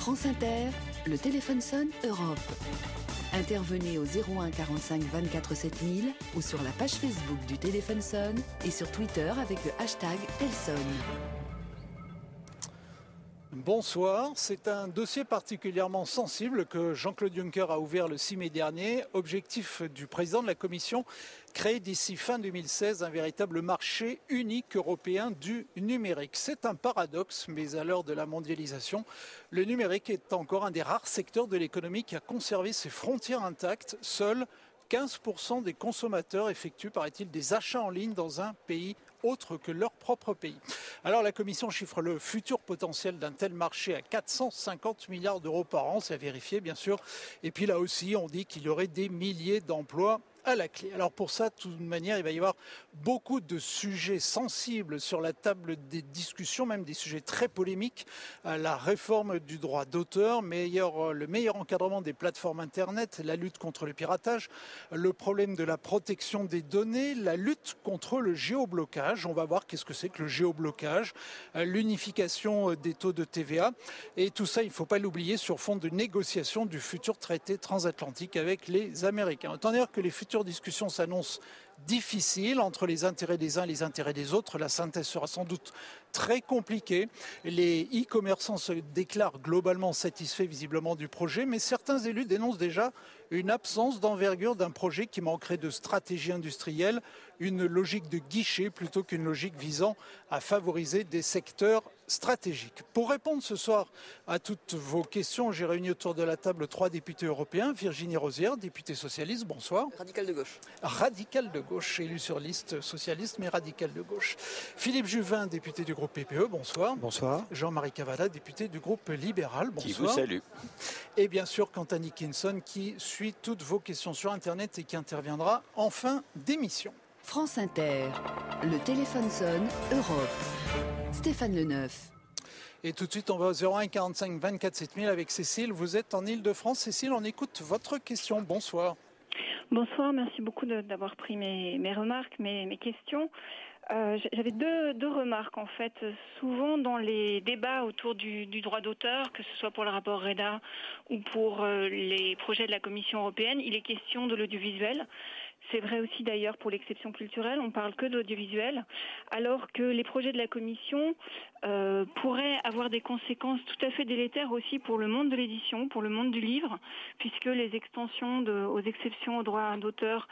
France Inter, le téléphone sonne Europe. Intervenez au 01 45 24 7000 ou sur la page Facebook du téléphone sonne et sur Twitter avec le hashtag Telson. Bonsoir, c'est un dossier particulièrement sensible que Jean-Claude Juncker a ouvert le 6 mai dernier. Objectif du président de la Commission, créer d'ici fin 2016 un véritable marché unique européen du numérique. C'est un paradoxe, mais à l'heure de la mondialisation, le numérique est encore un des rares secteurs de l'économie qui a conservé ses frontières intactes. Seuls 15% des consommateurs effectuent, paraît-il, des achats en ligne dans un pays autre que leur propre pays. Alors la Commission chiffre le futur potentiel d'un tel marché à 450 milliards d'euros par an, c'est à vérifier bien sûr. Et puis là aussi, on dit qu'il y aurait des milliers d'emplois à la clé. Alors pour ça, de toute manière, il va y avoir beaucoup de sujets sensibles sur la table des discussions, même des sujets très polémiques. La réforme du droit d'auteur, le meilleur encadrement des plateformes Internet, la lutte contre le piratage, le problème de la protection des données, la lutte contre le géoblocage. On va voir qu'est-ce que c'est que le géoblocage, l'unification des taux de TVA. Et tout ça, il ne faut pas l'oublier, sur fond de négociation du futur traité transatlantique avec les Américains. Autant dire que les futures discussions s'annoncent difficiles entre les intérêts des uns et les intérêts des autres. La synthèse sera sans doute très compliquée. Les e-commerçants se déclarent globalement satisfaits visiblement du projet, mais certains élus dénoncent déjà une absence d'envergure d'un projet qui manquerait de stratégie industrielle, une logique de guichet plutôt qu'une logique visant à favoriser des secteurs stratégiques. Pour répondre ce soir à toutes vos questions, j'ai réuni autour de la table 3 députés européens. Virginie Rosière, députée socialiste, bonsoir. Radical de gauche. Radical de gauche, élu sur liste socialiste, mais radical de gauche. Philippe Juvin, député du groupe PPE, bonsoir. Bonsoir. Jean-Marie Cavada, député du groupe libéral, bonsoir. Qui vous salue. Et bien sûr, Quentin Nickinson, qui suit toutes vos questions sur Internet et qui interviendra en fin d'émission. France Inter, le téléphone sonne Europe. Stéphane Leneuf. Et tout de suite, on va au 01 45 24 7000 avec Cécile. Vous êtes en Ile-de-France. Cécile, on écoute votre question. Bonsoir. Bonsoir, merci beaucoup d'avoir pris mes remarques, mes questions. J'avais deux remarques en fait. Souvent dans les débats autour du droit d'auteur, que ce soit pour le rapport REDA ou pour les projets de la Commission européenne, il est question de l'audiovisuel. C'est vrai aussi d'ailleurs pour l'exception culturelle, on parle que de l'audiovisuel, alors que les projets de la Commission pourraient avoir des conséquences tout à fait délétères aussi pour le monde de l'édition, pour le monde du livre, puisque les extensions aux exceptions au droit d'auteur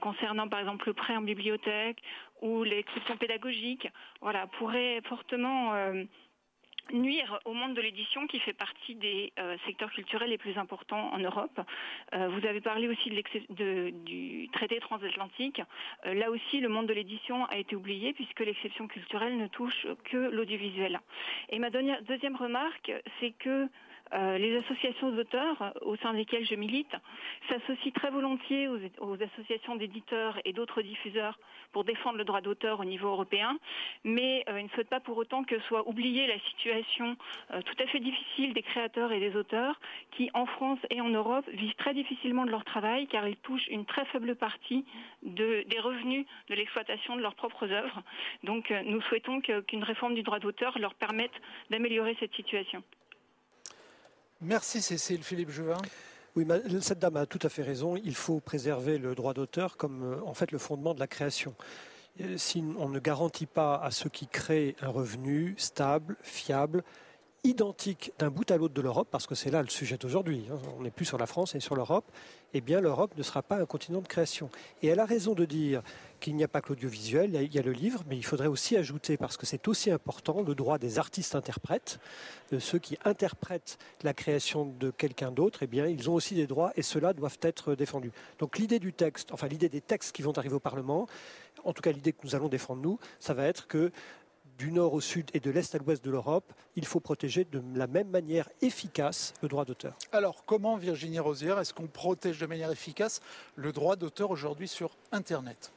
concernant par exemple le prêt en bibliothèque ou l'exception pédagogique, voilà, pourraient fortement nuire au monde de l'édition qui fait partie des secteurs culturels les plus importants en Europe. Vous avez parlé aussi du traité transatlantique. Là aussi, le monde de l'édition a été oublié puisque l'exception culturelle ne touche que l'audiovisuel. Et ma deuxième remarque, c'est que les associations d'auteurs au sein desquelles je milite s'associent très volontiers aux associations d'éditeurs et d'autres diffuseurs pour défendre le droit d'auteur au niveau européen, mais ils ne souhaitent pas pour autant que soit oubliée la situation tout à fait difficile des créateurs et des auteurs qui, en France et en Europe, vivent très difficilement de leur travail car ils touchent une très faible partie des revenus de l'exploitation de leurs propres œuvres. Donc nous souhaitons qu'une réforme du droit d'auteur leur permette d'améliorer cette situation. Merci Cécile. Philippe Juvin. Oui, cette dame a tout à fait raison. Il faut préserver le droit d'auteur comme en fait le fondement de la création. Si on ne garantit pas à ceux qui créent un revenu stable, fiable, identique d'un bout à l'autre de l'Europe, parce que c'est là le sujet d'aujourd'hui, on n'est plus sur la France et sur l'Europe, eh bien l'Europe ne sera pas un continent de création. Et elle a raison de dire qu'il n'y a pas que l'audiovisuel, il y a le livre, mais il faudrait aussi ajouter, parce que c'est aussi important, le droit des artistes-interprètes, ceux qui interprètent la création de quelqu'un d'autre, eh bien ils ont aussi des droits et ceux-là doivent être défendus. Donc l'idée du texte, enfin l'idée des textes qui vont arriver au Parlement, en tout cas l'idée que nous allons défendre nous, ça va être que du nord au sud et de l'est à l'ouest de l'Europe, il faut protéger de la même manière efficace le droit d'auteur. Alors, comment, Virginie Rosière, est-ce qu'on protège de manière efficace le droit d'auteur aujourd'hui sur Internet ?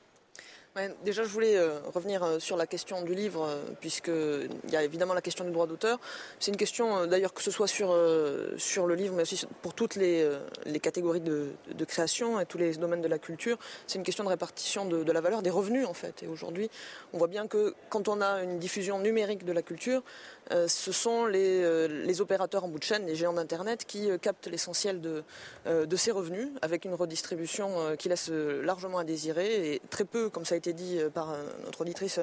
Ouais, déjà, je voulais revenir sur la question du livre, puisqu'il y a évidemment la question du droit d'auteur. C'est une question, d'ailleurs, que ce soit sur le livre, mais aussi pour toutes les catégories de création et tous les domaines de la culture. C'est une question de répartition de la valeur, des revenus, en fait. Et aujourd'hui, on voit bien que quand on a une diffusion numérique de la culture, ce sont les opérateurs en bout de chaîne, les géants d'Internet, qui captent l'essentiel de ces revenus, avec une redistribution qui laisse largement à désirer, et très peu, comme ça a été dit par notre auditrice,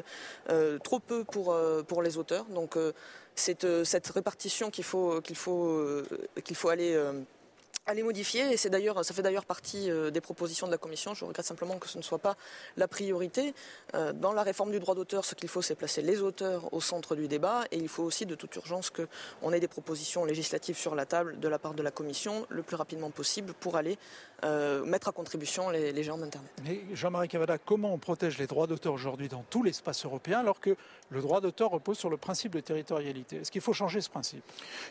trop peu pour les auteurs. Donc c'est cette répartition qu'il faut aller modifier, et ça fait d'ailleurs partie des propositions de la Commission. Je regrette simplement que ce ne soit pas la priorité. Dans la réforme du droit d'auteur, ce qu'il faut, c'est placer les auteurs au centre du débat, et il faut aussi de toute urgence qu'on ait des propositions législatives sur la table de la part de la Commission le plus rapidement possible pour aller mettre à contribution les géants d'Internet. Mais Jean-Marie Cavada, comment on protège les droits d'auteur aujourd'hui dans tout l'espace européen alors que le droit d'auteur repose sur le principe de territorialité? Est-ce qu'il faut changer ce principe?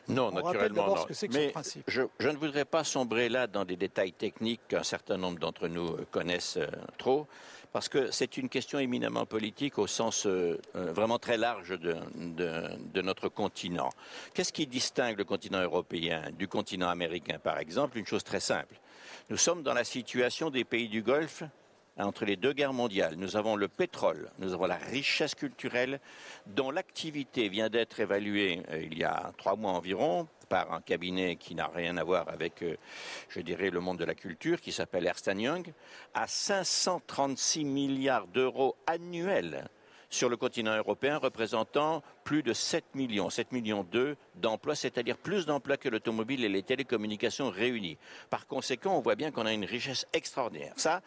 Non, naturellement non. Ce que c'est que ce principe. Je ne voudrais pas sombrer là dans des détails techniques qu'un certain nombre d'entre nous connaissent trop, parce que c'est une question éminemment politique au sens vraiment très large de notre continent. Qu'est-ce qui distingue le continent européen du continent américain, par exemple? Une chose très simple. Nous sommes dans la situation des pays du Golfe entre les deux guerres mondiales. Nous avons le pétrole, nous avons la richesse culturelle dont l'activité vient d'être évaluée il y a 3 mois environ par un cabinet qui n'a rien à voir avec, je dirais, le monde de la culture, qui s'appelle Ernst & Young, à 536 milliards d'euros annuels sur le continent européen, représentant plus de 7 millions 2 d'emplois, c'est-à-dire plus d'emplois que l'automobile et les télécommunications réunis. Par conséquent, on voit bien qu'on a une richesse extraordinaire. Ça,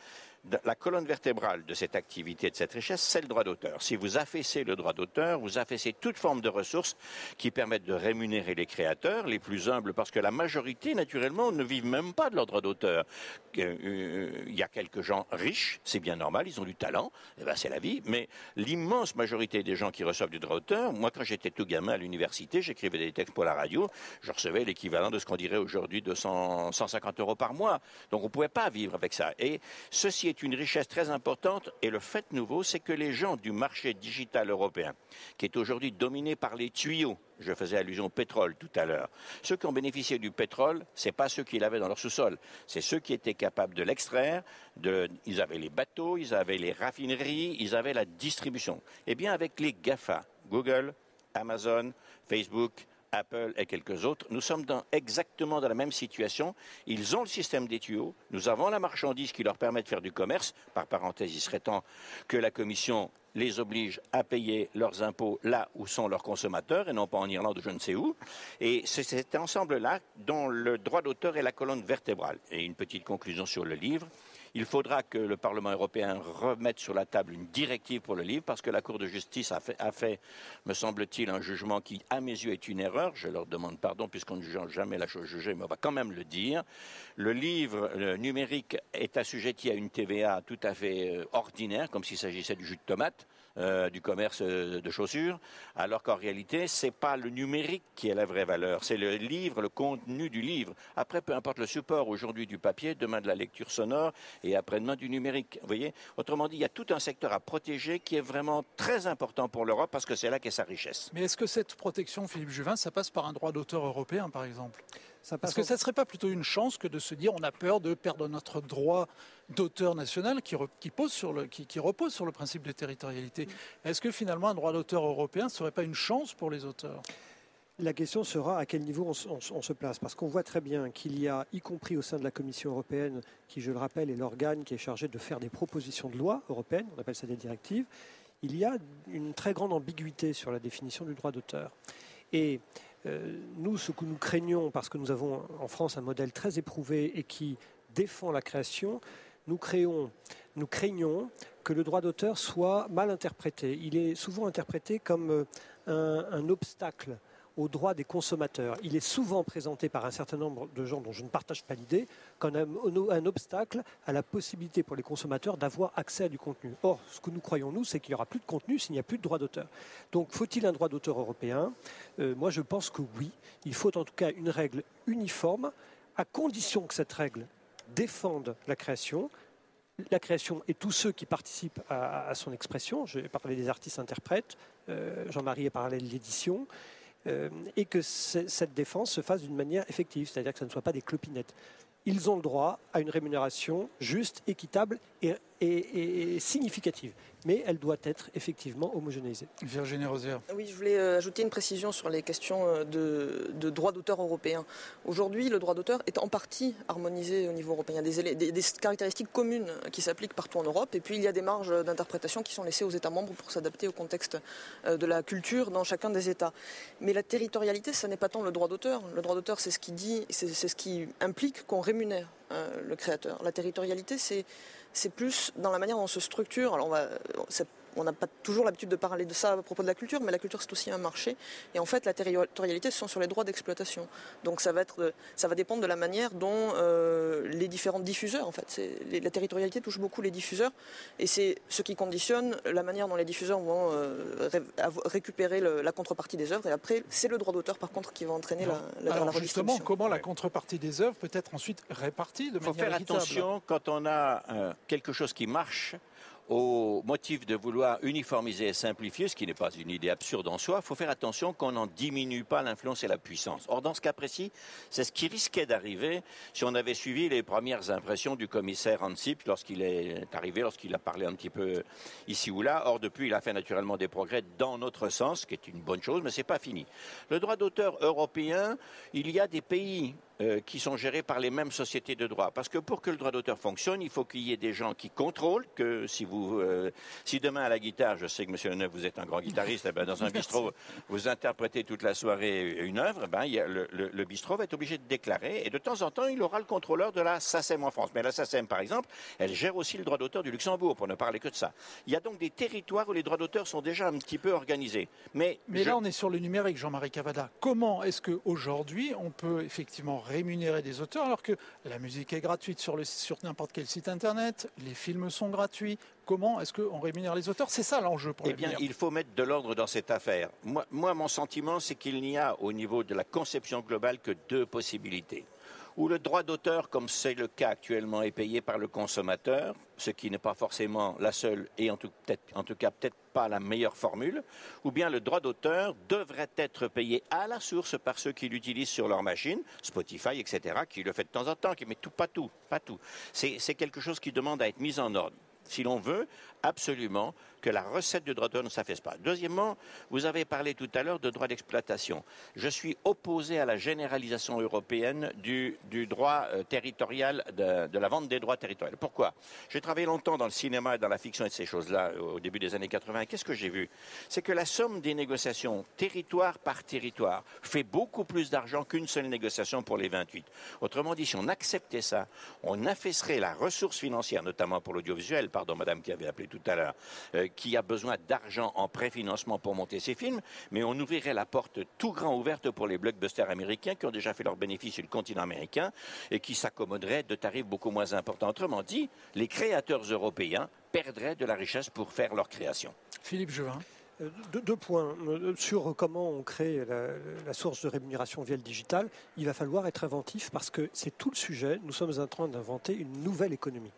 la colonne vertébrale de cette activité, de cette richesse, c'est le droit d'auteur. Si vous affaissez le droit d'auteur, vous affaissez toute forme de ressources qui permettent de rémunérer les créateurs, les plus humbles, parce que la majorité, naturellement, ne vivent même pas de leur droit d'auteur. Il y a quelques gens riches, c'est bien normal, ils ont du talent, eh ben, c'est la vie, mais l'immense majorité des gens qui reçoivent du droit d'auteur, moi quand j'étais tout gamin à l'université, j'écrivais des textes pour la radio, je recevais l'équivalent de ce qu'on dirait aujourd'hui de 150 € par mois. Donc on ne pouvait pas vivre avec ça. Et ceci est une richesse très importante, et le fait nouveau, c'est que les gens du marché digital européen, qui est aujourd'hui dominé par les tuyaux, je faisais allusion au pétrole tout à l'heure, ceux qui ont bénéficié du pétrole, ce n'est pas ceux qui l'avaient dans leur sous-sol, c'est ceux qui étaient capables de l'extraire, ils avaient les bateaux, ils avaient les raffineries, ils avaient la distribution. Eh bien avec les GAFA, Google, Amazon, Facebook, Apple et quelques autres, nous sommes exactement dans la même situation. Ils ont le système des tuyaux, nous avons la marchandise qui leur permet de faire du commerce. Par parenthèse, il serait temps que la Commission les oblige à payer leurs impôts là où sont leurs consommateurs et non pas en Irlande ou je ne sais où. Et c'est cet ensemble-là dont le droit d'auteur est la colonne vertébrale. Et une petite conclusion sur le livre. Il faudra que le Parlement européen remette sur la table une directive pour le livre, parce que la Cour de justice a fait, me semble-t-il, un jugement qui, à mes yeux, est une erreur. Je leur demande pardon, puisqu'on ne juge jamais la chose jugée, mais on va quand même le dire. Le livre numérique est assujetti à une TVA tout à fait ordinaire, comme s'il s'agissait du jus de tomate, du commerce de chaussures, alors qu'en réalité, ce n'est pas le numérique qui est la vraie valeur, c'est le livre, le contenu du livre. Après, peu importe le support, aujourd'hui du papier, demain de la lecture sonore et après-demain du numérique. Vous voyez ? Autrement dit, il y a tout un secteur à protéger qui est vraiment très important pour l'Europe, parce que c'est là qu'est sa richesse. Mais est-ce que cette protection, Philippe Juvin, ça passe par un droit d'auteur européen, par exemple ? Parce que ça ne serait pas plutôt une chance que de se dire on a peur de perdre notre droit d'auteur national qui repose sur le principe de territorialité. Est-ce que finalement un droit d'auteur européen ne serait pas une chance pour les auteurs ? La question sera à quel niveau on se place. Parce qu'on voit très bien qu'il y a, y compris au sein de la Commission européenne, qui, je le rappelle, est l'organe qui est chargé de faire des propositions de loi européennes, on appelle ça des directives, il y a une très grande ambiguïté sur la définition du droit d'auteur. Et nous, ce que nous craignons, parce que nous avons en France un modèle très éprouvé et qui défend la création, nous craignons que le droit d'auteur soit mal interprété. Il est souvent interprété comme un obstacle aux droits des consommateurs. Il est souvent présenté par un certain nombre de gens dont je ne partage pas l'idée comme un obstacle à la possibilité pour les consommateurs d'avoir accès à du contenu. Or, ce que nous croyons, nous, c'est qu'il n'y aura plus de contenu s'il n'y a plus de droit d'auteur. Donc, faut-il un droit d'auteur européen ? Moi, je pense que oui. Il faut en tout cas une règle uniforme, à condition que cette règle défende la création, la création et tous ceux qui participent à son expression. Je vais parler des artistes-interprètes, Jean-Marie a parlé de l'édition, et que cette défense se fasse d'une manière effective, c'est-à-dire que ce ne soit pas des clopinettes. Ils ont le droit à une rémunération juste, équitable et significative. Mais elle doit être effectivement homogénéisée. Virginie Rosière. Oui, je voulais ajouter une précision sur les questions de droit d'auteur européen. Aujourd'hui, le droit d'auteur est en partie harmonisé au niveau européen. Des caractéristiques communes qui s'appliquent partout en Europe. Et puis, il y a des marges d'interprétation qui sont laissées aux États membres pour s'adapter au contexte de la culture dans chacun des États. Mais la territorialité, ce n'est pas tant le droit d'auteur. Le droit d'auteur, c'est ce qui dit, c'est ce qui implique qu'on rémunère le créateur. La territorialité, c'est plus dans la manière dont on se structure. Alors on n'a pas toujours l'habitude de parler de ça à propos de la culture, mais la culture c'est aussi un marché. Et en fait, la territorialité, ce sont sur les droits d'exploitation. Donc ça va dépendre de la manière dont les différents diffuseurs, en fait, la territorialité touche beaucoup les diffuseurs, et c'est ce qui conditionne la manière dont les diffuseurs vont récupérer la contrepartie des œuvres. Et après, c'est le droit d'auteur, par contre, qui va entraîner la redistribution. Justement, comment la contrepartie des œuvres peut être ensuite répartie de manière équitable ? Il faut faire attention quand on a quelque chose qui marche, au motif de vouloir uniformiser et simplifier, ce qui n'est pas une idée absurde en soi. Il faut faire attention qu'on n'en diminue pas l'influence et la puissance. Or, dans ce cas précis, c'est ce qui risquait d'arriver si on avait suivi les premières impressions du commissaire Ansip lorsqu'il est arrivé, lorsqu'il a parlé un petit peu ici ou là. Or, depuis, il a fait naturellement des progrès dans notre sens, ce qui est une bonne chose, mais ce n'est pas fini. Le droit d'auteur européen, il y a des pays qui sont gérés par les mêmes sociétés de droit. Parce que pour que le droit d'auteur fonctionne, il faut qu'il y ait des gens qui contrôlent que si demain à la guitare, je sais que M. Leneuf, vous êtes un grand guitariste, eh ben, dans un bistrot, vous interprétez toute la soirée une œuvre, eh ben, le bistrot va être obligé de déclarer, et de temps en temps, il aura le contrôleur de la SACEM en France. Mais la SACEM, par exemple, elle gère aussi le droit d'auteur du Luxembourg, pour ne parler que de ça. Il y a donc des territoires où les droits d'auteur sont déjà un petit peu organisés. Mais là, on est sur le numérique, Jean-Marie Cavada. Comment est-ce qu'aujourd'hui, on peut effectivement rémunérer des auteurs alors que la musique est gratuite sur n'importe quel site internet, les films sont gratuits? Comment est-ce qu'on rémunère les auteurs? C'est ça l'enjeu pour l'avenir. Eh bien, il faut mettre de l'ordre dans cette affaire. Moi, mon sentiment, c'est qu'il n'y a au niveau de la conception globale que deux possibilités. Où le droit d'auteur, comme c'est le cas actuellement, est payé par le consommateur, ce qui n'est pas forcément la seule et en tout cas peut-être pas la meilleure formule, ou bien le droit d'auteur devrait être payé à la source par ceux qui l'utilisent sur leur machine, Spotify, etc., qui le fait de temps en temps, mais pas tout. C'est quelque chose qui demande à être mis en ordre. Si l'on veut absolument que la recette du droit d'auteur ne s'affaisse pas. Deuxièmement, vous avez parlé tout à l'heure de droit d'exploitation. Je suis opposé à la généralisation européenne du droit territorial, de la vente des droits territoriaux. Pourquoi? J'ai travaillé longtemps dans le cinéma et dans la fiction et de ces choses-là au début des années 80. Qu'est-ce que j'ai vu? C'est que la somme des négociations territoire par territoire fait beaucoup plus d'argent qu'une seule négociation pour les 28. Autrement dit, si on acceptait ça, on affaisserait la ressource financière, notamment pour l'audiovisuel, pardon madame qui avait appelé tout à l'heure, qui a besoin d'argent en préfinancement pour monter ses films, mais on ouvrirait la porte tout grand ouverte pour les blockbusters américains qui ont déjà fait leurs bénéfices sur le continent américain et qui s'accommoderaient de tarifs beaucoup moins importants. Autrement dit, les créateurs européens perdraient de la richesse pour faire leur création. Philippe Juvin. Deux points. Sur comment on crée la source de rémunération via le digital, il va falloir être inventif parce que c'est tout le sujet. Nous sommes en train d'inventer une nouvelle économie.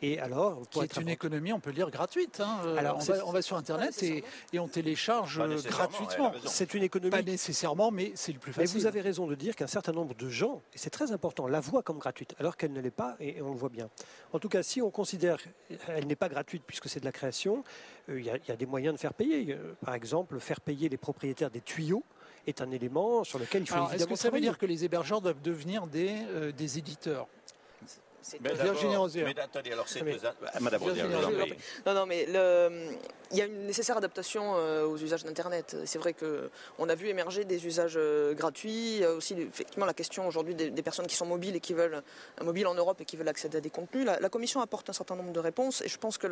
Et alors, qui est une économie, on peut lire, gratuite. Alors, on va sur Internet et on télécharge gratuitement. C'est une économie. Pas nécessairement, mais c'est le plus facile. Mais vous avez raison de dire qu'un certain nombre de gens, et c'est très important, la voient comme gratuite, alors qu'elle ne l'est pas, et on le voit bien. En tout cas, si on considère qu'elle n'est pas gratuite puisque c'est de la création, il y a des moyens de faire payer. Par exemple, faire payer les propriétaires des tuyaux est un élément sur lequel il faut évidemment travailler. Est-ce que ça veut dire que les hébergeurs doivent devenir des éditeurs? Virginie Rosière. Mais attendez, alors c'est Madame Rosière. Non, mais il y a une nécessaire adaptation aux usages d'Internet. C'est vrai qu'on a vu émerger des usages gratuits. Il y a aussi effectivement la question aujourd'hui des personnes qui sont mobiles et qui veulent mobiles en Europe et qui veulent accéder à des contenus. La Commission apporte un certain nombre de réponses et je pense que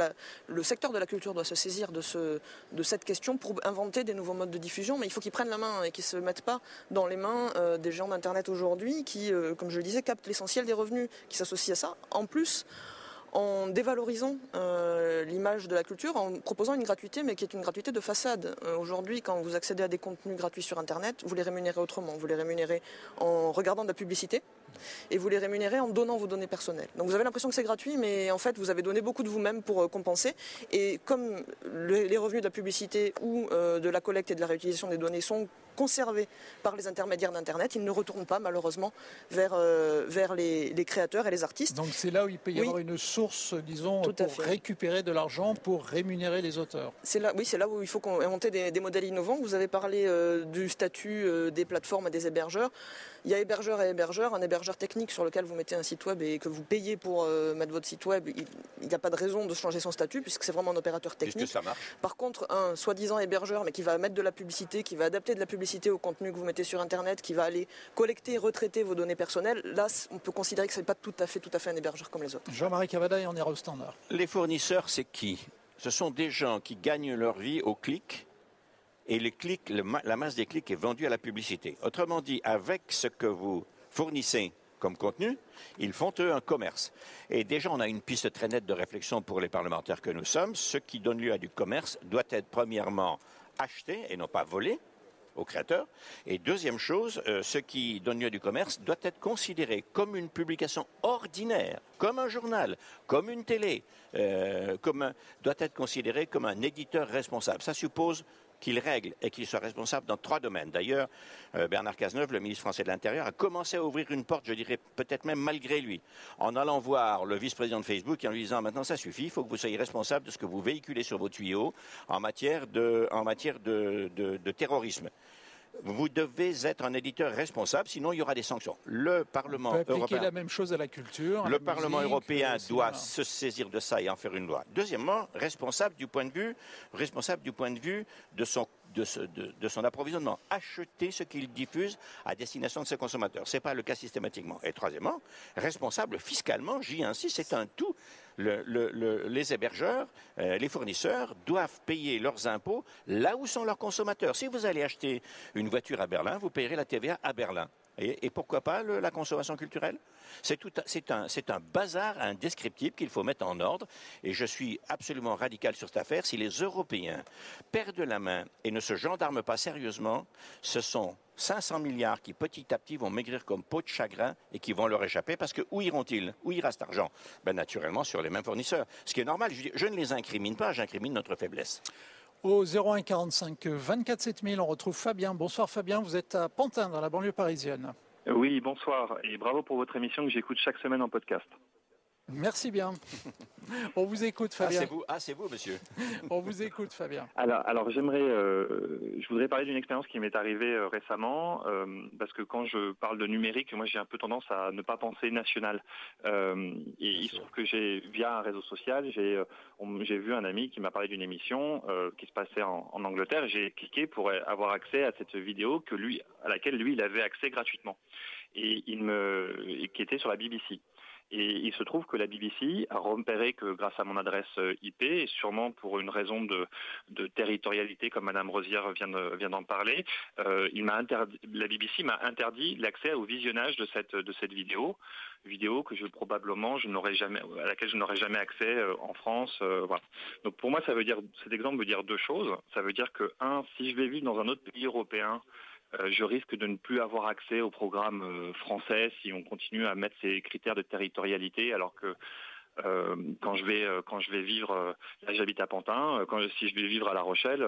le secteur de la culture doit se saisir de cette question pour inventer des nouveaux modes de diffusion. Mais il faut qu'ils prennent la main et qu'ils ne se mettent pas dans les mains des géants d'Internet aujourd'hui qui, comme je le disais, captent l'essentiel des revenus qui s'associent à ça. En plus, en dévalorisant l'image de la culture, en proposant une gratuité, mais qui est une gratuité de façade. Aujourd'hui, quand vous accédez à des contenus gratuits sur Internet, vous les rémunérez autrement. Vous les rémunérez en regardant de la publicité, et vous les rémunérez en donnant vos données personnelles. Donc vous avez l'impression que c'est gratuit, mais en fait vous avez donné beaucoup de vous-même pour compenser. Et comme les revenus de la publicité ou de la collecte et de la réutilisation des données sont conservés par les intermédiaires d'Internet, ils ne retournent pas malheureusement vers les créateurs et les artistes. Donc c'est là où il peut y avoir une source, disons, pour récupérer de l'argent, pour rémunérer les auteurs. C'est là où il faut inventer des modèles innovants. Vous avez parlé du statut des plateformes et des hébergeurs. Il y a hébergeur et hébergeur. Un hébergeur technique sur lequel vous mettez un site web et que vous payez pour mettre votre site web, il n'y a pas de raison de changer son statut puisque c'est vraiment un opérateur technique. Puisque ça marche. Par contre, un soi-disant hébergeur, mais qui va mettre de la publicité, qui va adapter de la publicité au contenu que vous mettez sur Internet, qui va aller collecter et retraiter vos données personnelles, là, on peut considérer que ce n'est pas tout à fait un hébergeur comme les autres. Jean-Marie Cavada, et on ira au standard. Les fournisseurs, c'est qui? Ce sont des gens qui gagnent leur vie au clic, et les clics, la masse des clics est vendue à la publicité. Autrement dit, avec ce que vous fournissez comme contenu, ils font, eux, un commerce. Et déjà, on a une piste très nette de réflexion pour les parlementaires que nous sommes. Ce qui donne lieu à du commerce doit être premièrement acheté et non pas volé aux créateurs. Et deuxième chose, ce qui donne lieu à du commerce doit être considéré comme une publication ordinaire, comme un journal, comme une télé, doit être considéré comme un éditeur responsable. Ça suppose qu'il règle et qu'il soit responsable dans 3 domaines. D'ailleurs, Bernard Cazeneuve, le ministre français de l'Intérieur, a commencé à ouvrir une porte, je dirais peut-être même malgré lui, en allant voir le vice-président de Facebook et en lui disant « Maintenant, ça suffit, il faut que vous soyez responsable de ce que vous véhiculez sur vos tuyaux en matière de terrorisme. » Vous devez être un éditeur responsable, sinon il y aura des sanctions. Le Parlement européen... On peut appliquer la même chose à la culture. Le Parlement européen doit se saisir de ça et en faire une loi. Deuxièmement, responsable du point de vue de son approvisionnement. Acheter ce qu'il diffuse à destination de ses consommateurs. Ce n'est pas le cas systématiquement. Et troisièmement, responsable fiscalement, j'y insiste, c'est un tout. Les hébergeurs, les fournisseurs doivent payer leurs impôts là où sont leurs consommateurs. Si vous allez acheter une voiture à Berlin, vous payerez la TVA à Berlin. Et pourquoi pas la consommation culturelle? C'est un bazar indescriptible qu'il faut mettre en ordre. Et je suis absolument radical sur cette affaire. Si les Européens perdent la main et ne se gendarment pas sérieusement, ce sont 500 milliards qui petit à petit vont maigrir comme peau de chagrin et qui vont leur échapper parce que où iront-ils? Où ira cet argent? Naturellement sur les mêmes fournisseurs. Ce qui est normal, je ne les incrimine pas, j'incrimine notre faiblesse. Au 01 45 24 7000, on retrouve Fabien. Bonsoir Fabien, vous êtes à Pantin, dans la banlieue parisienne. Oui, bonsoir et bravo pour votre émission que j'écoute chaque semaine en podcast. Merci bien. On vous écoute, Fabien. C'est vous, monsieur. On vous écoute, Fabien. Alors je voudrais parler d'une expérience qui m'est arrivée récemment, parce que quand je parle de numérique, moi j'ai un peu tendance à ne pas penser national. Et il se trouve que via un réseau social, j'ai vu un ami qui m'a parlé d'une émission qui se passait en Angleterre. Et j'ai cliqué pour avoir accès à cette vidéo à laquelle lui il avait accès gratuitement, et qui était sur la BBC. Et il se trouve que la BBC a repéré que grâce à mon adresse IP, et sûrement pour une raison de territorialité, comme Madame Rosière vient d'en parler, la BBC m'a interdit l'accès au visionnage de cette vidéo que à laquelle je n'aurais jamais accès en France. Voilà. Donc pour moi, cet exemple veut dire 2 choses. Ça veut dire que, si je vais vivre dans un autre pays européen, je risque de ne plus avoir accès au programme français si on continue à mettre ces critères de territorialité, alors que quand je vais vivre, là j'habite à Pantin, si je vais vivre à La Rochelle,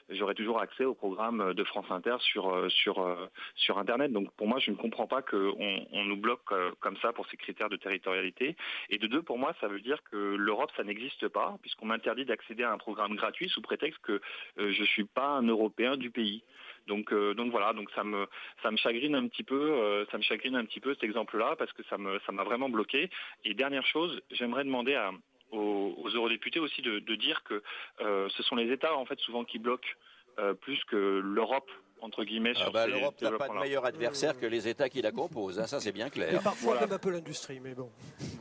j'aurai toujours accès au programme de France Inter sur Internet. Donc pour moi, je ne comprends pas qu'on nous bloque comme ça pour ces critères de territorialité. Et de 2, pour moi, ça veut dire que l'Europe, ça n'existe pas, puisqu'on m'interdit d'accéder à un programme gratuit sous prétexte que je ne suis pas un Européen du pays. Donc voilà, donc ça me chagrine un petit peu, cet exemple-là, parce que ça m'a vraiment bloqué. Et dernière chose, j'aimerais demander aux eurodéputés aussi de dire que ce sont les États en fait souvent qui bloquent plus que l'Europe, entre guillemets. L'Europe n'a pas de meilleur adversaire que les États qui la composent, ça c'est bien clair. Et parfois même un peu l'industrie, mais bon.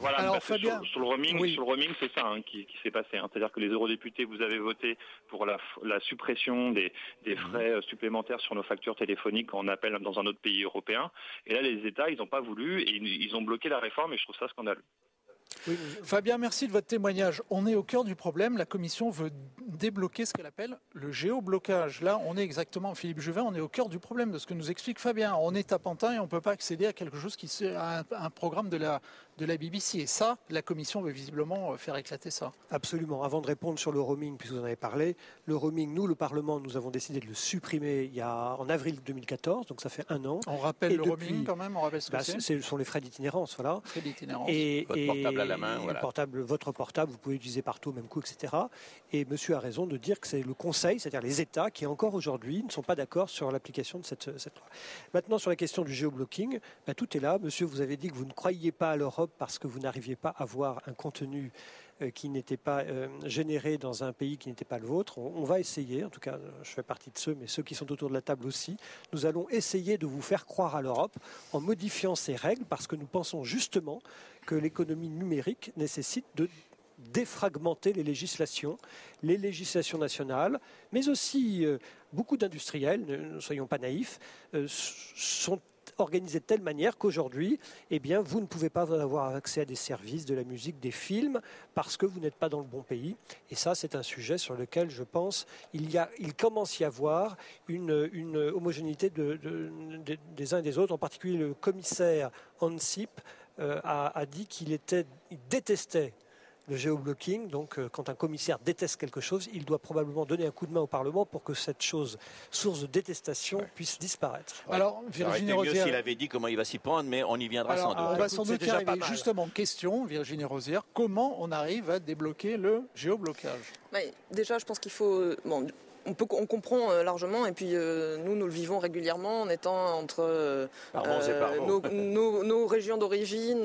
Voilà. Alors Fabien, sur le roaming, c'est ça qui s'est passé. C'est-à-dire que les eurodéputés, vous avez voté pour la suppression des frais supplémentaires sur nos factures téléphoniques quand on appelle dans un autre pays européen. Et là, les États, ils n'ont pas voulu et ils ont bloqué la réforme, et je trouve ça scandaleux. Oui, Fabien, merci de votre témoignage. On est au cœur du problème. La Commission veut débloquer ce qu'elle appelle le géoblocage. Là, on est exactement, Philippe Juvin, on est au cœur du problème de ce que nous explique Fabien. On est à Pantin et on ne peut pas accéder à quelque chose qui est un programme de la BBC. Et ça, la Commission veut visiblement faire éclater ça. Absolument. Avant de répondre sur le roaming, puisque vous en avez parlé, le roaming, nous, le Parlement, nous avons décidé de le supprimer en avril 2014, donc ça fait 1 an. On rappelle roaming quand même, on rappelle ce que c'est. Ce sont les frais d'itinérance, voilà. Frais d'itinérance. Votre portable à la main, voilà. Votre portable, vous pouvez l'utiliser partout au même coup, etc. Et monsieur a raison de dire que c'est le Conseil, c'est-à-dire les États, qui encore aujourd'hui ne sont pas d'accord sur l'application de cette loi. Maintenant, sur la question du géoblocking, tout est là. Monsieur, vous avez dit que vous ne croyiez pas à l'Europe parce que vous n'arriviez pas à avoir un contenu qui n'était pas généré dans un pays qui n'était pas le vôtre. On va essayer, en tout cas je fais partie de ceux, mais ceux qui sont autour de la table aussi, nous allons essayer de vous faire croire à l'Europe en modifiant ces règles parce que nous pensons justement que l'économie numérique nécessite de défragmenter les législations nationales, mais aussi beaucoup d'industriels, ne soyons pas naïfs, sont organisé de telle manière qu'aujourd'hui, vous ne pouvez pas avoir accès à des services, de la musique, des films, parce que vous n'êtes pas dans le bon pays. Et ça, c'est un sujet sur lequel, je pense, il commence à y avoir une homogénéité des uns et des autres. En particulier, le commissaire Ansip a dit qu'il détestait le géoblocking. Donc, quand un commissaire déteste quelque chose, il doit probablement donner un coup de main au Parlement pour que cette chose, source de détestation, puisse disparaître. Ouais. Alors, Virginie Rosière, s'il avait dit comment il va s'y prendre, mais on y viendra sans doute. On va sans doute y arriver. Justement, question, Virginie Rosière, comment on arrive à débloquer le géoblocage? Déjà, je pense qu'il faut... On comprend largement, et puis nous le vivons régulièrement en étant entre nos régions d'origine,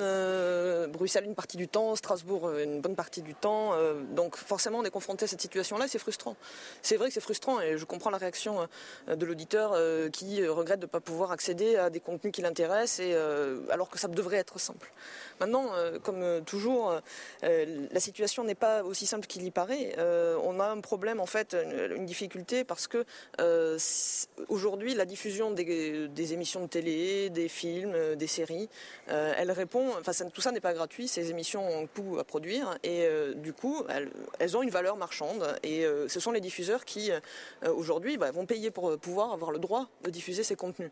Bruxelles une partie du temps, Strasbourg une bonne partie du temps. Donc forcément, on est confronté à cette situation-là et c'est frustrant. C'est vrai que c'est frustrant et je comprends la réaction de l'auditeur qui regrette de ne pas pouvoir accéder à des contenus qui l'intéressent, alors que ça devrait être simple. Maintenant, comme toujours, la situation n'est pas aussi simple qu'il y paraît. On a un problème, en fait, une difficulté parce que aujourd'hui, la diffusion des émissions de télé, des films, des séries, elle répond. Enfin, tout ça n'est pas gratuit. Ces émissions ont un coût à produire et du coup, elles ont une valeur marchande. Et ce sont les diffuseurs qui, aujourd'hui, vont payer pour pouvoir avoir le droit de diffuser ces contenus,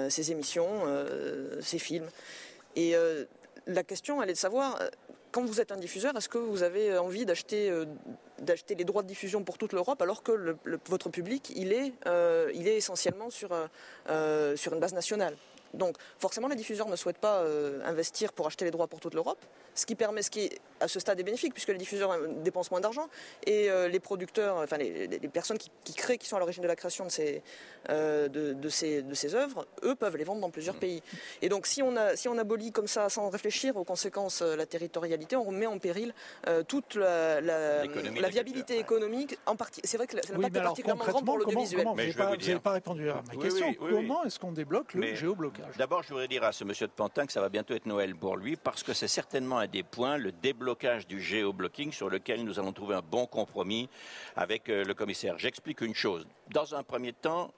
ces émissions, ces films. Et la question, elle est de savoir, quand vous êtes un diffuseur, est-ce que vous avez envie d'acheter les droits de diffusion pour toute l'Europe alors que votre public, il est essentiellement sur une base nationale? Donc forcément, les diffuseurs ne souhaitent pas investir pour acheter les droits pour toute l'Europe, ce qui à ce stade est bénéfique puisque les diffuseurs dépensent moins d'argent et les producteurs, enfin les personnes qui créent, qui sont à l'origine de la création de ces œuvres, eux peuvent les vendre dans plusieurs pays. Et donc si on abolit comme ça sans réfléchir aux conséquences, la territorialité, on met en péril toute la viabilité économique. En partie, c'est vrai que l'impact est particulièrement grand pour l'audiovisuel. Vous n'avez pas répondu à ma question. Comment est-ce qu'on débloque le géoblocage? D'abord, je voudrais dire à ce monsieur de Pantin que ça va bientôt être Noël pour lui, parce que c'est certainement un des points, le déblocage du géoblocking, sur lequel nous allons trouver un bon compromis avec le commissaire. J'explique une chose. Dans un premier temps,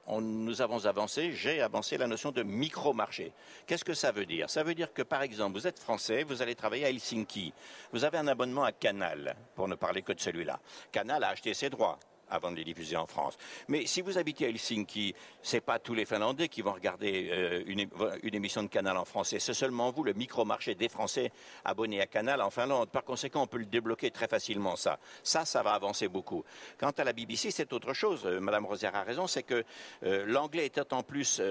j'ai avancé la notion de micro-marché. Qu'est-ce que ça veut dire? Ça veut dire que, par exemple, vous êtes français, vous allez travailler à Helsinki. Vous avez un abonnement à Canal, pour ne parler que de celui-là. Canal a acheté ses droits avant de les diffuser en France. Mais si vous habitez à Helsinki, c'est pas tous les Finlandais qui vont regarder une émission de Canal en français. C'est seulement vous, le micro-marché des Français abonnés à Canal en Finlande. Par conséquent, on peut le débloquer très facilement, ça. Ça va avancer beaucoup. Quant à la BBC, c'est autre chose. Madame Rosière a raison, c'est que l'anglais étant en plus,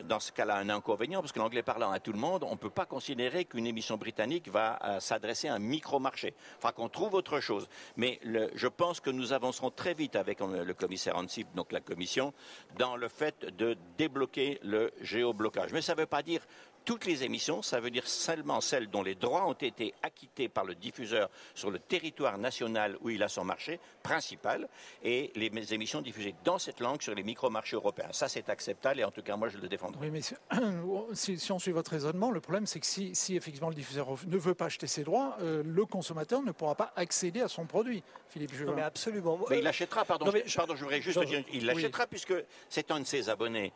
dans ce cas-là, un inconvénient, parce que l'anglais parlant à tout le monde, on ne peut pas considérer qu'une émission britannique va s'adresser à un micro-marché. Il faudra qu'on trouve autre chose. Mais je pense que nous avancerons très vite avec le commissaire Ansip, donc la commission, dans le fait de débloquer le géoblocage. Mais ça ne veut pas dire toutes les émissions, ça veut dire seulement celles dont les droits ont été acquittés par le diffuseur sur le territoire national où il a son marché principal et les émissions diffusées dans cette langue sur les micro-marchés européens. Ça, c'est acceptable et en tout cas, moi, je le défendrai. Oui, mais si on suit votre raisonnement, le problème, c'est que si effectivement le diffuseur ne veut pas acheter ses droits, le consommateur ne pourra pas accéder à son produit. Philippe Juvin. Mais absolument. Mais il l'achètera, pardon, je voudrais juste dire, il l'achètera puisque c'est un de ses abonnés.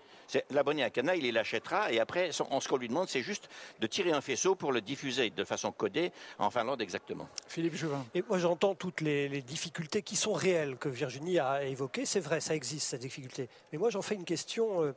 L'abonné à Canal, il l'achètera et après, ce qu'on lui demande, demande, c'est juste de tirer un faisceau pour le diffuser de façon codée en Finlande exactement. Philippe Juvin. Et moi j'entends toutes les difficultés qui sont réelles que Virginie a évoquées. C'est vrai, ça existe, cette difficulté. Mais moi j'en fais une question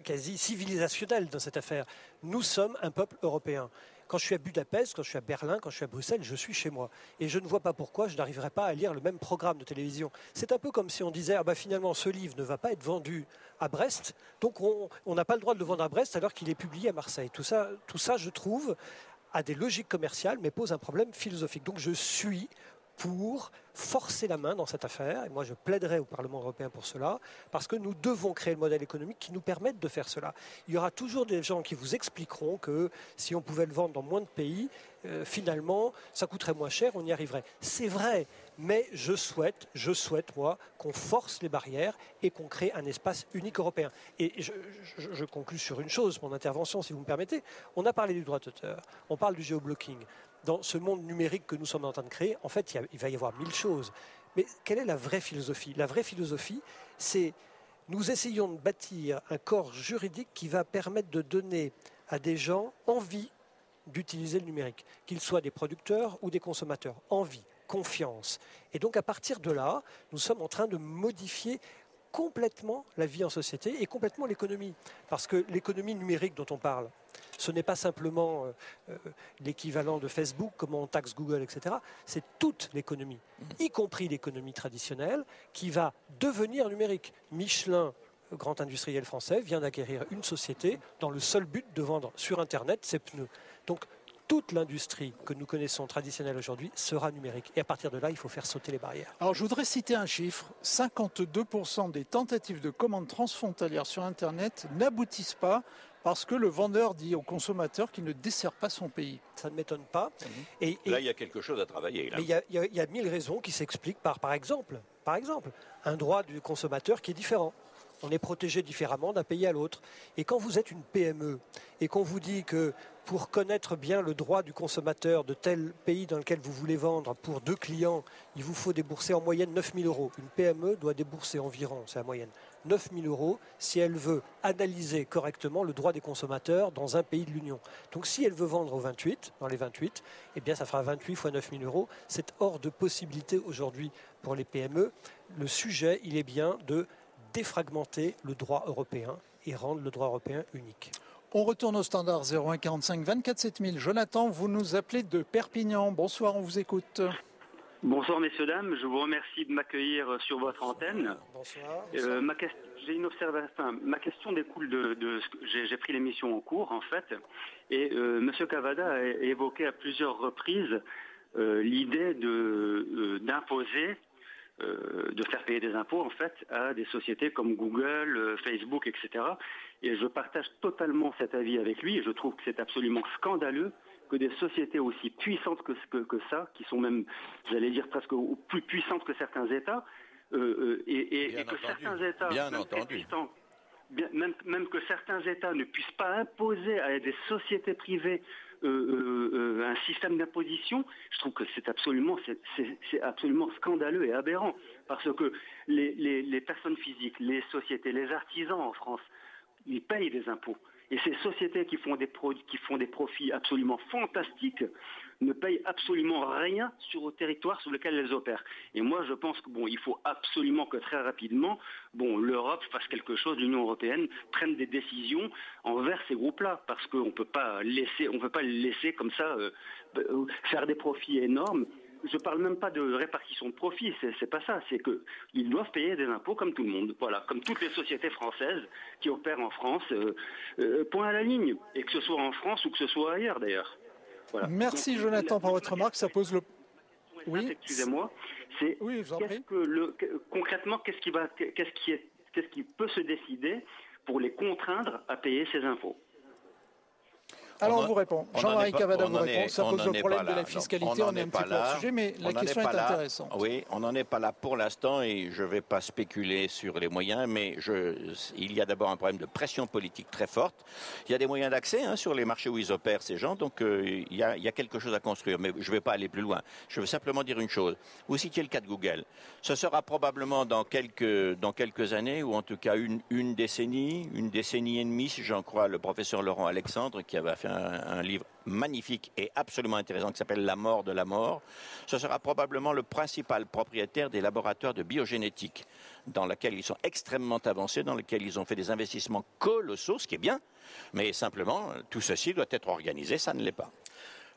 quasi civilisationnelle dans cette affaire. Nous sommes un peuple européen. Quand je suis à Budapest, quand je suis à Berlin, quand je suis à Bruxelles, je suis chez moi. Et je ne vois pas pourquoi je n'arriverai pas à lire le même programme de télévision. C'est un peu comme si on disait, finalement, ce livre ne va pas être vendu à Brest, donc on n'a pas le droit de le vendre à Brest alors qu'il est publié à Marseille. Tout ça, je trouve, a des logiques commerciales, mais pose un problème philosophique. Donc je suis pour forcer la main dans cette affaire, et moi je plaiderai au Parlement européen pour cela, parce que nous devons créer le modèle économique qui nous permette de faire cela. Il y aura toujours des gens qui vous expliqueront que si on pouvait le vendre dans moins de pays, finalement, ça coûterait moins cher, on y arriverait. C'est vrai, mais je souhaite moi, qu'on force les barrières et qu'on crée un espace unique européen. Et je conclus sur une chose, mon intervention, si vous me permettez. On a parlé du droit d'auteur, on parle du géoblocking. Dans ce monde numérique que nous sommes en train de créer, en fait, il va y avoir 1000 choses. Mais quelle est la vraie philosophie? La vraie philosophie, c'est nous essayons de bâtir un corps juridique qui va permettre de donner à des gens envie d'utiliser le numérique, qu'ils soient des producteurs ou des consommateurs. Envie, confiance. Et donc, à partir de là, nous sommes en train de modifier complètement la vie en société et complètement l'économie. Parce que l'économie numérique dont on parle, ce n'est pas simplement l'équivalent de Facebook, comment on taxe Google, etc. C'est toute l'économie, y compris l'économie traditionnelle, qui va devenir numérique. Michelin, grand industriel français, vient d'acquérir une société dans le seul but de vendre sur Internet ses pneus. Donc, toute l'industrie que nous connaissons traditionnelle aujourd'hui sera numérique. Et à partir de là, il faut faire sauter les barrières. Alors, je voudrais citer un chiffre. 52% des tentatives de commandes transfrontalières sur Internet n'aboutissent pas parce que le vendeur dit au consommateur qu'il ne dessert pas son pays. Ça ne m'étonne pas. Et là, il y a quelque chose à travailler. Là. Mais il y a 1000 raisons qui s'expliquent par exemple, un droit du consommateur qui est différent. On est protégé différemment d'un pays à l'autre. Et quand vous êtes une PME et qu'on vous dit que pour connaître bien le droit du consommateur de tel pays dans lequel vous voulez vendre pour 2 clients, il vous faut débourser en moyenne 9 000 €. Une PME doit débourser environ, c'est la moyenne, 9 000 € si elle veut analyser correctement le droit des consommateurs dans un pays de l'Union. Donc si elle veut vendre dans les 28, eh bien ça fera 28 fois 9 000 €. C'est hors de possibilité aujourd'hui pour les PME. Le sujet, il est bien de défragmenter le droit européen et rendre le droit européen unique. On retourne au standard 01 45 24 7000. Jonathan, vous nous appelez de Perpignan. Bonsoir, on vous écoute. Bonsoir messieurs, dames. Je vous remercie de m'accueillir sur votre antenne. Bonsoir. J'ai une observation. Ma question découle de ce que j'ai pris l'émission en cours en fait. Et monsieur Cavada a évoqué à plusieurs reprises l'idée d'imposer de faire payer des impôts en fait à des sociétés comme Google, Facebook, etc. Et je partage totalement cet avis avec lui et je trouve que c'est absolument scandaleux que des sociétés aussi puissantes que ça, qui sont même, j'allais dire presque plus puissantes que certains États, et que certains États, même que certains États ne puissent pas imposer à des sociétés privées un système d'imposition, je trouve que c'est absolument scandaleux et aberrant. Parce que les personnes physiques, les sociétés, les artisans en France, ils payent des impôts. Et ces sociétés qui font des profits absolument fantastiques ne payent absolument rien sur le territoire sur lequel elles opèrent. Et moi, je pense il faut absolument que très rapidement, l'Europe fasse quelque chose, l'Union européenne prenne des décisions envers ces groupes-là, parce qu'on ne peut pas les laisser comme ça faire des profits énormes. Je ne parle même pas de répartition de profits, c'est pas ça, c'est qu'ils doivent payer des impôts comme tout le monde, voilà, comme toutes les sociétés françaises qui opèrent en France, point à la ligne, et que ce soit en France ou que ce soit ailleurs d'ailleurs. Voilà. Merci donc, Jonathan pour votre remarque, ça pose le... Oui. Excusez-moi, c'est concrètement qu'est-ce qui peut se décider pour les contraindre à payer ces impôts? Alors on vous répond. Jean-Marie Cavada vous répond. Ça pose le problème de la fiscalité. On est un petit peu hors sujet, mais la question est intéressante. Oui, on n'en est pas là pour l'instant et je ne vais pas spéculer sur les moyens, mais il y a d'abord un problème de pression politique très forte. Il y a des moyens d'accès sur les marchés où ils opèrent, ces gens, donc il y a quelque chose à construire. Mais je ne vais pas aller plus loin. Je veux simplement dire une chose. Vous citiez le cas de Google. Ce sera probablement dans quelques années, ou en tout cas une décennie et demie, si j'en crois le professeur Laurent Alexandre, qui avait fait un livre magnifique et absolument intéressant qui s'appelle La mort de la mort. Ce sera probablement le principal propriétaire des laboratoires de biogénétique dans lesquels ils sont extrêmement avancés, dans lesquels ils ont fait des investissements colossaux, ce qui est bien, mais simplement tout ceci doit être organisé, ça ne l'est pas.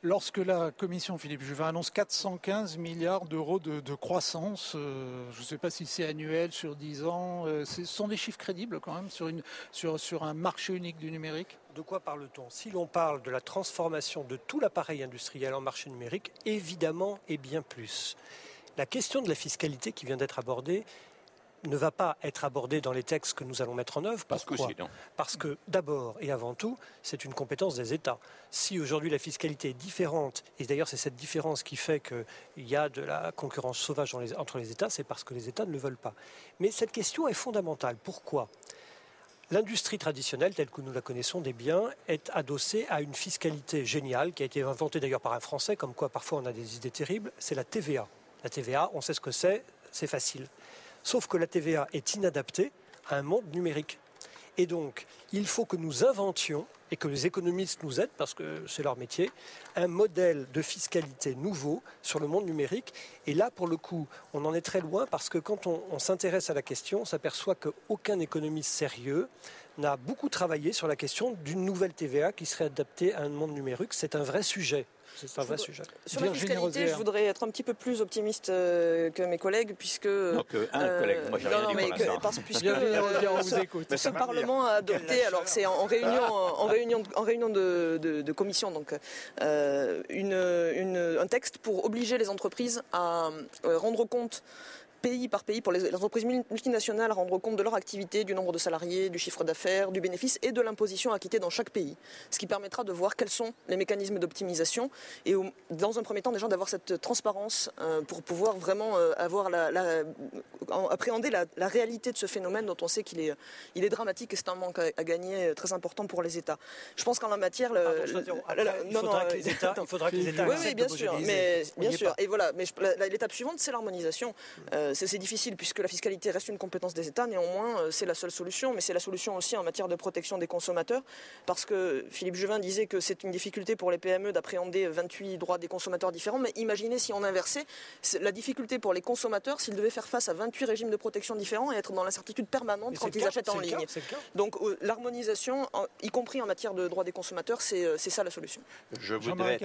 Lorsque la commission Philippe Juvin annonce 415 milliards d'euros de croissance, je ne sais pas si c'est annuel, sur 10 ans, ce sont des chiffres crédibles quand même sur un marché unique du numérique? De quoi parle-t-on? Si l'on parle de la transformation de tout l'appareil industriel en marché numérique, évidemment et bien plus. La question de la fiscalité qui vient d'être abordée ne va pas être abordée dans les textes que nous allons mettre en œuvre. Pourquoi ? Parce que d'abord et avant tout, c'est une compétence des États. Si aujourd'hui la fiscalité est différente, et d'ailleurs c'est cette différence qui fait qu'il y a de la concurrence sauvage entre les États, c'est parce que les États ne le veulent pas. Mais cette question est fondamentale. Pourquoi ? L'industrie traditionnelle, telle que nous la connaissons des biens, est adossée à une fiscalité géniale, qui a été inventée d'ailleurs par un Français, comme quoi parfois on a des idées terribles, c'est la TVA. La TVA, on sait ce que c'est facile. Sauf que la TVA est inadaptée à un monde numérique. Et donc, il faut que nous inventions, et que les économistes nous aident, parce que c'est leur métier, un modèle de fiscalité nouveau sur le monde numérique. Et là, pour le coup, on en est très loin, parce que quand on s'intéresse à la question, on s'aperçoit qu'aucun économiste sérieux n'a beaucoup travaillé sur la question d'une nouvelle TVA qui serait adaptée à un monde numérique. C'est un vrai sujet. C'est un vrai sujet. Sur la fiscalité, je voudrais être un petit peu plus optimiste que mes collègues, puisque... Donc un collègue, moi j'ai rien dit pour l'instant. Puisque ce Parlement a adopté, alors c'est en réunion de commission, donc un texte pour obliger les entreprises à rendre compte pays par pays, pour les entreprises multinationales, à rendre compte de leur activité, du nombre de salariés, du chiffre d'affaires, du bénéfice et de l'imposition acquittée dans chaque pays. Ce qui permettra de voir quels sont les mécanismes d'optimisation et dans un premier temps déjà d'avoir cette transparence pour pouvoir vraiment appréhender la réalité de ce phénomène dont on sait qu'il est dramatique et c'est un manque à gagner très important pour les États. Je pense qu'en la matière... il faudra que les États oui, bien sûr. Bien sûr. Et voilà, mais l'étape suivante, c'est l'harmonisation. C'est difficile puisque la fiscalité reste une compétence des États. Néanmoins, c'est la seule solution, mais c'est la solution aussi en matière de protection des consommateurs, parce que Philippe Juvin disait que c'est une difficulté pour les PME d'appréhender 28 droits des consommateurs différents. Mais imaginez si on inversait la difficulté pour les consommateurs s'ils devaient faire face à 28 régimes de protection différents et être dans l'incertitude permanente quand ils achètent en ligne. Donc l'harmonisation, y compris en matière de droits des consommateurs, c'est ça la solution. Je voudrais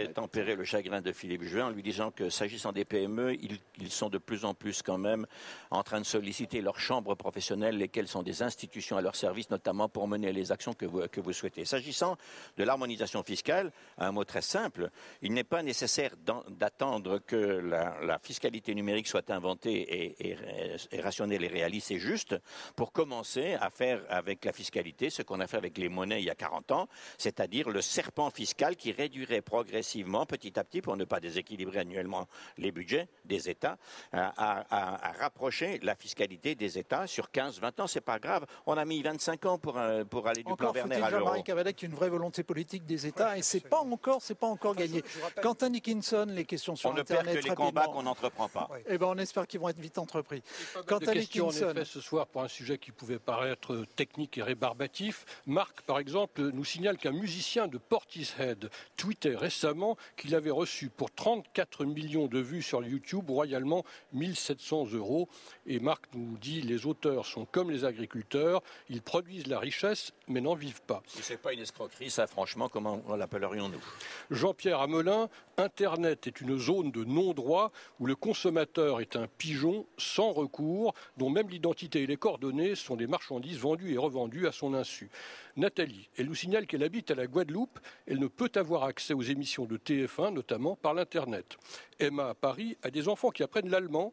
tempérer le chagrin de Philippe Juvin en lui disant que s'agissant des PME, ils sont de plus en plus quand même en train de solliciter leurs chambres professionnelles, lesquelles sont des institutions à leur service, notamment pour mener les actions que vous souhaitez. S'agissant de l'harmonisation fiscale, un mot très simple, il n'est pas nécessaire d'attendre que la fiscalité numérique soit inventée et rationnelle et réaliste et juste pour commencer à faire avec la fiscalité ce qu'on a fait avec les monnaies il y a 40 ans, c'est-à-dire le serpent fiscal qui réduirait progressivement, petit à petit, pour ne pas déséquilibrer annuellement les budgets des États, à rapprocher la fiscalité des États sur 15-20 ans. C'est pas grave. On a mis 25 ans pour aller du plan Werner à l'euro. Jean-Marie Cavada qui a une vraie volonté politique des États et c'est pas encore gagné. Quentin Dickinson, les questions sur Internet. On ne perd que les combats qu'on n'entreprend pas. Eh ben, on espère qu'ils vont être vite entrepris. Quentin Dickinson. En effet, ce soir, pour un sujet qui pouvait paraître technique et rébarbatif, Marc, par exemple, nous signale qu'un musicien de Portishead tweetait récemment qu'il avait reçu pour 34 millions de vues sur YouTube royalement 1700 €. Et Marc nous dit les auteurs sont comme les agriculteurs, ils produisent la richesse mais n'en vivent pas. Si ce n'est pas une escroquerie, ça franchement, comment l'appellerions-nous ? Jean-Pierre Amelin, Internet est une zone de non-droit où le consommateur est un pigeon sans recours, dont même l'identité et les coordonnées sont des marchandises vendues et revendues à son insu. Nathalie, elle nous signale qu'elle habite à la Guadeloupe, elle ne peut avoir accès aux émissions de TF1, notamment par l'Internet. Emma à Paris a des enfants qui apprennent l'allemand,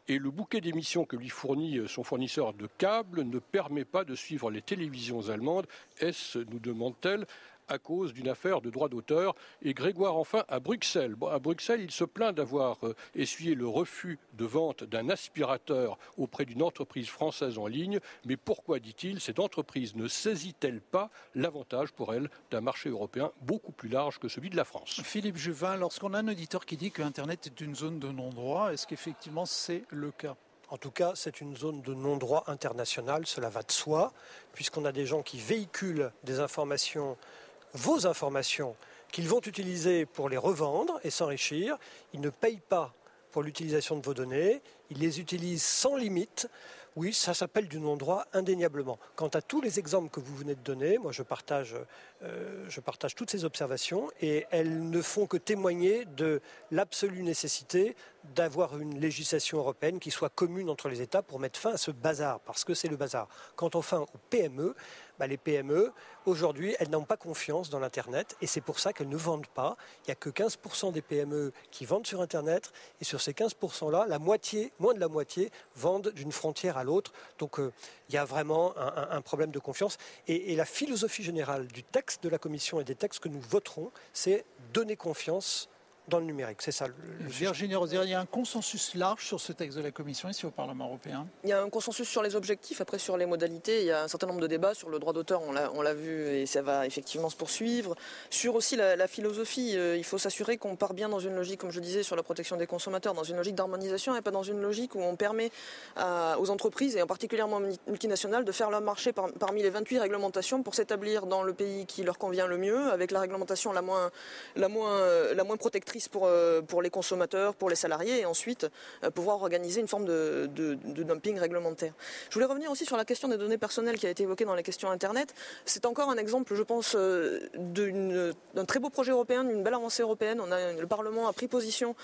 et le bouquet d'émissions que lui fournit son fournisseur de câbles ne permet pas de suivre les télévisions allemandes. Est-ce, nous demande-t-elle, à cause d'une affaire de droit d'auteur? Et Grégoire, enfin, à Bruxelles. À Bruxelles, il se plaint d'avoir essuyé le refus de vente d'un aspirateur auprès d'une entreprise française en ligne. Mais pourquoi, dit-il, cette entreprise ne saisit-elle pas l'avantage pour elle d'un marché européen beaucoup plus large que celui de la France? Philippe Juvin, lorsqu'on a un auditeur qui dit que Internet est une zone de non-droit, est-ce qu'effectivement c'est le cas? En tout cas, c'est une zone de non-droit international, cela va de soi, puisqu'on a des gens qui véhiculent des informations, vos informations, qu'ils vont utiliser pour les revendre et s'enrichir. Ils ne payent pas pour l'utilisation de vos données, ils les utilisent sans limite. Oui, ça s'appelle du non-droit indéniablement. Quant à tous les exemples que vous venez de donner, moi je partage toutes ces observations et elles ne font que témoigner de l'absolue nécessité d'avoir une législation européenne qui soit commune entre les États pour mettre fin à ce bazar, parce que c'est le bazar. Quant enfin aux PME, les PME, aujourd'hui, elles n'ont pas confiance dans l'Internet et c'est pour ça qu'elles ne vendent pas. Il n'y a que 15% des PME qui vendent sur Internet et sur ces 15%-là, la moitié, moins de la moitié, vendent d'une frontière à l'autre. Donc il y a vraiment un problème de confiance. Et la philosophie générale du texte de la Commission et des textes que nous voterons, c'est donner confiance dans le numérique. C'est ça. Virginie Rosière, il y a un consensus large sur ce texte de la Commission ici au Parlement européen. Il y a un consensus sur les objectifs, après sur les modalités. Il y a un certain nombre de débats sur le droit d'auteur, on l'a vu et ça va effectivement se poursuivre. Sur aussi la philosophie, il faut s'assurer qu'on part bien dans une logique, comme je disais, sur la protection des consommateurs, dans une logique d'harmonisation et pas dans une logique où on permet aux entreprises, et en particulièrement multinationales, de faire leur marché parmi les 28 réglementations pour s'établir dans le pays qui leur convient le mieux, avec la réglementation la moins protectrice pour les consommateurs, pour les salariés, et ensuite pouvoir organiser une forme de dumping réglementaire. Je voulais revenir aussi sur la question des données personnelles qui a été évoquée dans les questions Internet. C'est encore un exemple, je pense, d'un très beau projet européen, d'une belle avancée européenne. Le Parlement a pris position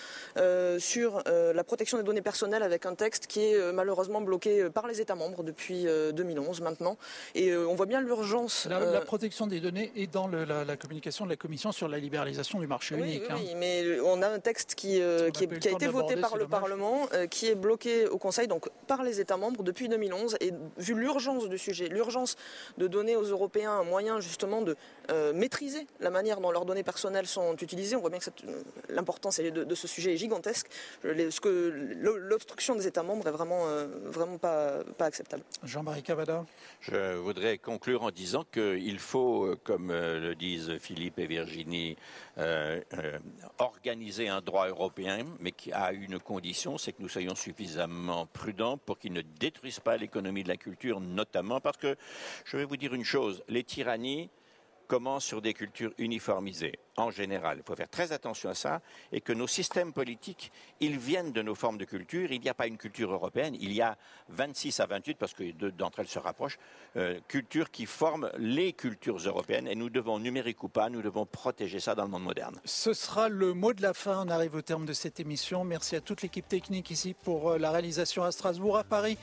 sur la protection des données personnelles avec un texte qui est malheureusement bloqué par les États membres depuis 2011 maintenant. Et on voit bien l'urgence. La protection des données est dans la communication de la Commission sur la libéralisation du marché unique. Oui, mais on a un texte qui a été voté par le Parlement, qui est bloqué au Conseil, donc par les États membres depuis 2011. Et vu l'urgence du sujet, l'urgence de donner aux Européens un moyen justement de maîtriser la manière dont leurs données personnelles sont utilisées, on voit bien que l'importance de ce sujet est gigantesque. L'obstruction des États membres est vraiment pas acceptable. Jean-Marie Cavada. Je voudrais conclure en disant qu'il faut, comme le disent Philippe et Virginie, organiser un droit européen, mais qui a une condition, c'est que nous soyons suffisamment prudents pour qu'il ne détruise pas l'économie de la culture, notamment parce que, je vais vous dire une chose, les tyrannies commencent sur des cultures uniformisées, en général. Il faut faire très attention à ça, et que nos systèmes politiques, ils viennent de nos formes de culture. Il n'y a pas une culture européenne, il y a 26 à 28, parce que deux d'entre elles se rapprochent, cultures qui forment les cultures européennes, et nous devons, numérique ou pas, nous devons protéger ça dans le monde moderne. Ce sera le mot de la fin. On arrive au terme de cette émission. Merci à toute l'équipe technique ici pour la réalisation à Strasbourg, à Paris.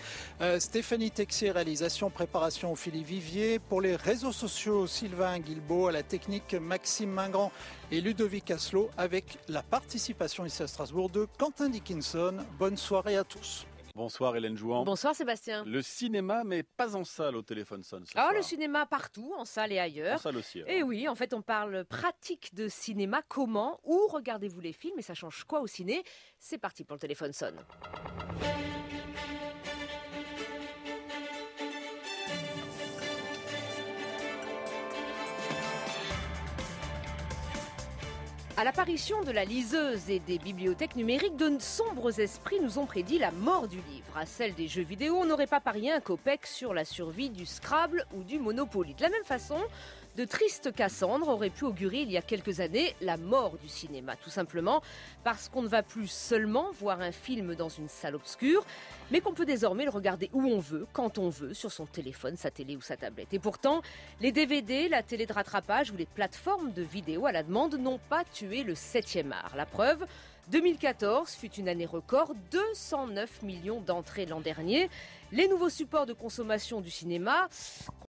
Stéphanie Texier, réalisation, préparation Ophélie Vivier. Pour les réseaux sociaux, Sylvain Guilbeault, à la technique Maxime Mingrand et Ludovic Asselot, avec la participation ici à Strasbourg de Quentin Dickinson. Bonne soirée à tous. Bonsoir Hélène Jouan. Bonsoir Sébastien. Le cinéma, mais pas en salle au Téléphone Sonne. Le cinéma partout, en salle et ailleurs. En salle aussi. Et oui, en fait, on parle pratique de cinéma. Comment, où regardez-vous les films et ça change quoi au ciné? C'est parti pour le Téléphone Sonne. À l'apparition de la liseuse et des bibliothèques numériques, de sombres esprits nous ont prédit la mort du livre. À celle des jeux vidéo, on n'aurait pas parié un copec sur la survie du Scrabble ou du Monopoly. De la même façon, de tristes Cassandres auraient pu augurer il y a quelques années la mort du cinéma. Tout simplement parce qu'on ne va plus seulement voir un film dans une salle obscure, mais qu'on peut désormais le regarder où on veut, quand on veut, sur son téléphone, sa télé ou sa tablette. Et pourtant, les DVD, la télé de rattrapage ou les plateformes de vidéo à la demande n'ont pas tué le 7e art. La preuve, 2014 fut une année record, 209 millions d'entrées l'an dernier. Les nouveaux supports de consommation du cinéma